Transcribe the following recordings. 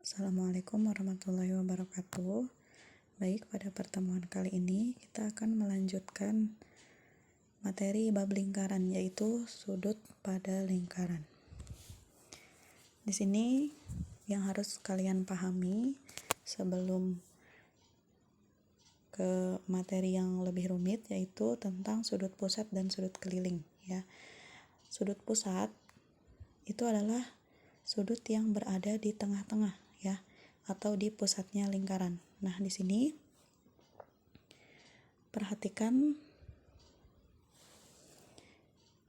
Assalamualaikum warahmatullahi wabarakatuh. Baik, pada pertemuan kali ini kita akan melanjutkan materi bab lingkaran, yaitu sudut pada lingkaran. Di sini yang harus kalian pahami sebelum ke materi yang lebih rumit, yaitu tentang sudut pusat dan sudut keliling, ya. Sudut pusat itu adalah sudut yang berada di tengah-tengah, ya, atau di pusatnya lingkaran. Nah, di sini perhatikan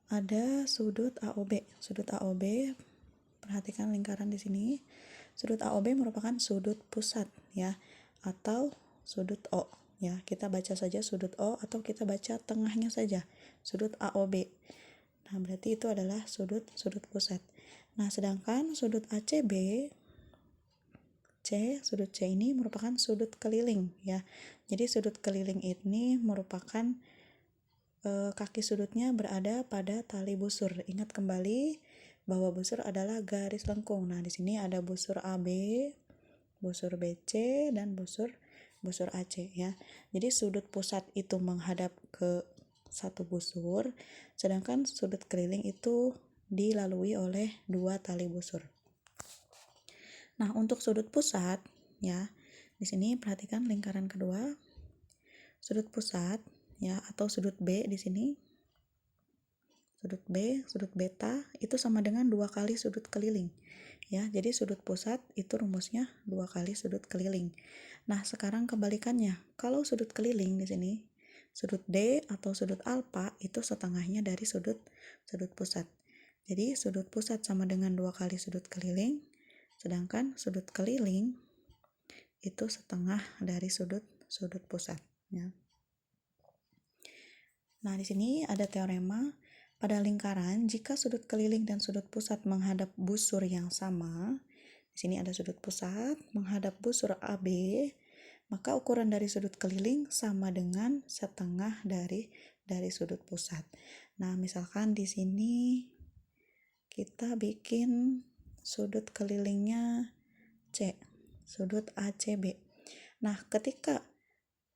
ada sudut AOB. Sudut AOB, perhatikan lingkaran di sini. Sudut AOB merupakan sudut pusat, ya, atau sudut O, ya. Kita baca saja sudut O atau kita baca tengahnya saja, sudut AOB. Nah, berarti itu adalah sudut pusat. Nah, sedangkan sudut ACB sudut C ini merupakan sudut keliling, ya. Jadi sudut keliling ini merupakan kaki sudutnya berada pada tali busur. Ingat kembali bahwa busur adalah garis lengkung. Nah, di sini ada busur AB, busur BC, dan busur AC, ya. Jadi sudut pusat itu menghadap ke satu busur, sedangkan sudut keliling itu dilalui oleh dua tali busur. Nah, untuk sudut pusat, ya, di sini perhatikan lingkaran kedua, sudut pusat, ya, atau sudut B di sini, sudut B, sudut beta itu sama dengan 2 kali sudut keliling, ya. Jadi sudut pusat itu rumusnya 2 kali sudut keliling. Nah, sekarang kebalikannya, kalau sudut keliling di sini, sudut D atau sudut alfa itu setengahnya dari sudut pusat. Jadi sudut pusat sama dengan 2 kali sudut keliling, sedangkan sudut keliling itu setengah dari sudut pusat, ya. Nah, di sini ada teorema pada lingkaran jika sudut keliling dan sudut pusat menghadap busur yang sama. Di sini ada sudut pusat menghadap busur AB, maka ukuran dari sudut keliling sama dengan setengah dari sudut pusat. Nah, misalkan di sini kita bikin sudut kelilingnya C, sudut ACB. Nah, ketika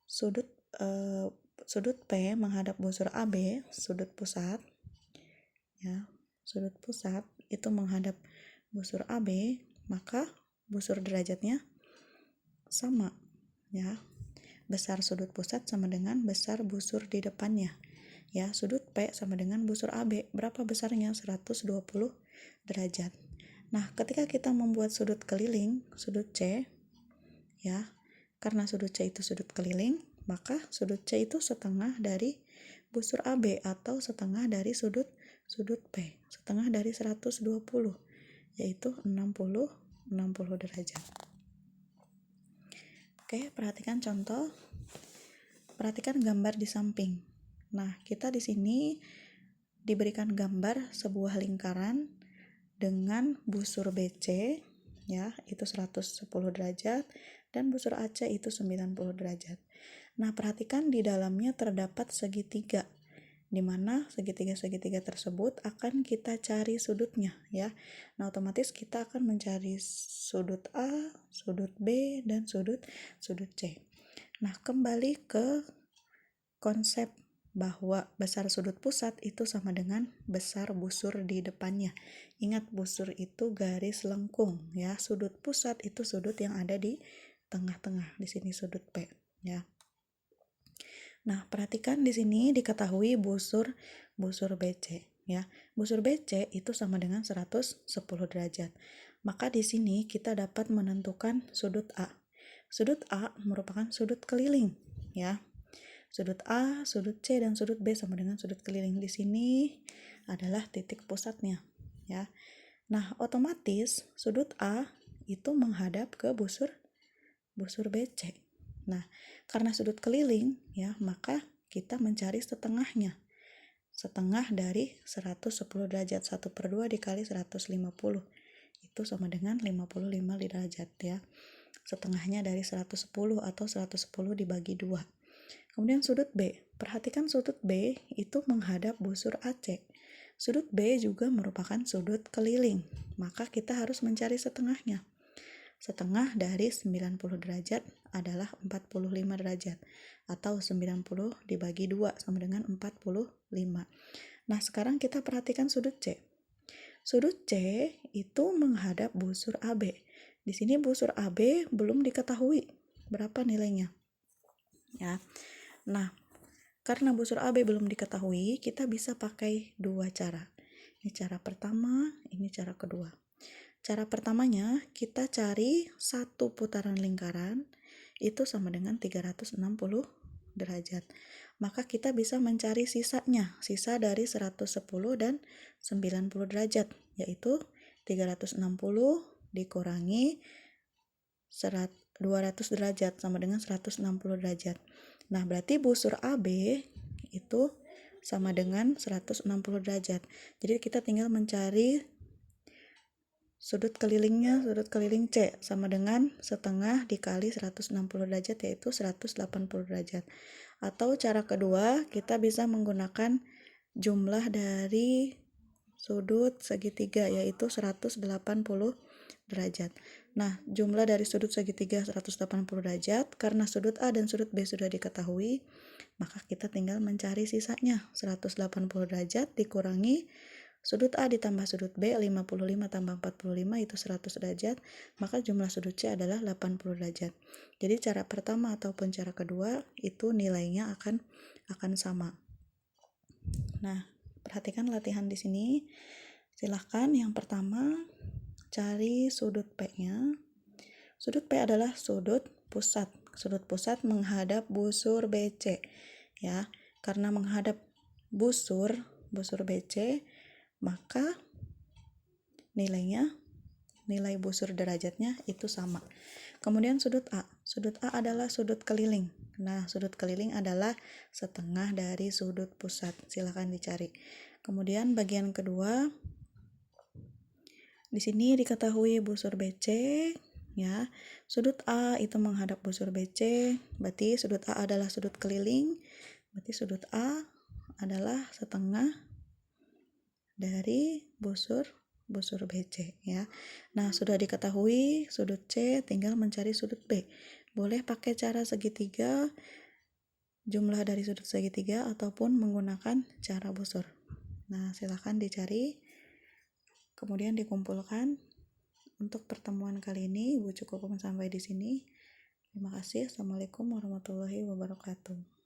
sudut P menghadap busur AB, sudut pusat, ya, sudut pusat itu menghadap busur AB, maka busur derajatnya sama, ya. Besar sudut pusat sama dengan besar busur di depannya, ya. Sudut P sama dengan busur AB, berapa besarnya? 120 derajat. Nah, ketika kita membuat sudut keliling, sudut C, ya, karena sudut C itu sudut keliling, maka sudut C itu setengah dari busur AB atau setengah dari sudut P, setengah dari 120, yaitu 60 derajat. Oke, perhatikan contoh. Perhatikan gambar di samping. Nah, kita di sini diberikan gambar sebuah lingkaran dengan busur BC, ya, itu 110 derajat, dan busur AC itu 90 derajat. Nah, perhatikan di dalamnya terdapat segitiga, di mana segitiga tersebut akan kita cari sudutnya, ya. Nah, otomatis kita akan mencari sudut A, sudut B, dan sudut C. Nah, kembali ke konsep bahwa besar sudut pusat itu sama dengan besar busur di depannya. Ingat, busur itu garis lengkung, ya. Sudut pusat itu sudut yang ada di tengah-tengah. Di sini sudut P, ya. Nah, perhatikan di sini diketahui busur BC, ya. Busur BC itu sama dengan 110 derajat. Maka di sini kita dapat menentukan sudut A. Sudut A merupakan sudut keliling, ya. Sudut A, sudut C, dan sudut B sama dengan sudut keliling. Di sini adalah titik pusatnya, ya. Nah, otomatis sudut A itu menghadap ke busur BC. Nah, karena sudut keliling, ya, maka kita mencari setengahnya. Setengah dari 110 derajat, 1/2 dikali 150. Itu sama dengan 55 derajat, ya. Setengahnya dari 110 atau 110 dibagi 2. Kemudian sudut B, perhatikan sudut B itu menghadap busur AC. Sudut B juga merupakan sudut keliling, maka kita harus mencari setengahnya. setengah dari 90 derajat adalah 45 derajat, atau 90 dibagi 2 sama dengan 45. Nah, sekarang kita perhatikan sudut C. Sudut C itu menghadap busur AB. Di sini busur AB belum diketahui berapa nilainya. Ya. Nah, karena busur AB belum diketahui, kita bisa pakai dua cara. Ini cara pertama, ini cara kedua. Cara pertamanya, kita cari satu putaran lingkaran, itu sama dengan 360 derajat. Maka kita bisa mencari sisanya, sisa dari 110 dan 90 derajat, yaitu 360 dikurangi 200 derajat sama dengan 160 derajat. Nah, berarti busur AB itu sama dengan 160 derajat. Jadi kita tinggal mencari sudut kelilingnya, sudut keliling C sama dengan setengah dikali 160 derajat, yaitu 180 derajat. Atau cara kedua, kita bisa menggunakan jumlah dari sudut segitiga, yaitu 180 derajat. Nah, jumlah dari sudut segitiga 180 derajat, karena sudut A dan sudut B sudah diketahui, maka kita tinggal mencari sisanya. 180 derajat dikurangi sudut A ditambah sudut B, 55 tambah 45 itu 100 derajat, maka jumlah sudut C adalah 80 derajat. Jadi cara pertama ataupun cara kedua itu nilainya akan sama. Nah, perhatikan latihan di sini. Silahkan yang pertama cari sudut P-nya. Sudut P adalah sudut pusat. Sudut pusat menghadap busur BC. Ya, karena menghadap busur BC, maka nilai busur derajatnya itu sama. Kemudian sudut A. Sudut A adalah sudut keliling. Nah, sudut keliling adalah setengah dari sudut pusat. Silakan dicari. Kemudian bagian kedua, di sini diketahui busur BC, ya. Sudut A itu menghadap busur BC, berarti sudut A adalah sudut keliling. Berarti sudut A adalah setengah dari busur BC, ya. Nah, sudah diketahui sudut C, tinggal mencari sudut B. Boleh pakai cara segitiga, jumlah dari sudut segitiga, ataupun menggunakan cara busur. Nah, silakan dicari, kemudian dikumpulkan. Untuk pertemuan kali ini, Ibu cukupkan sampai di sini. Terima kasih. Assalamualaikum warahmatullahi wabarakatuh.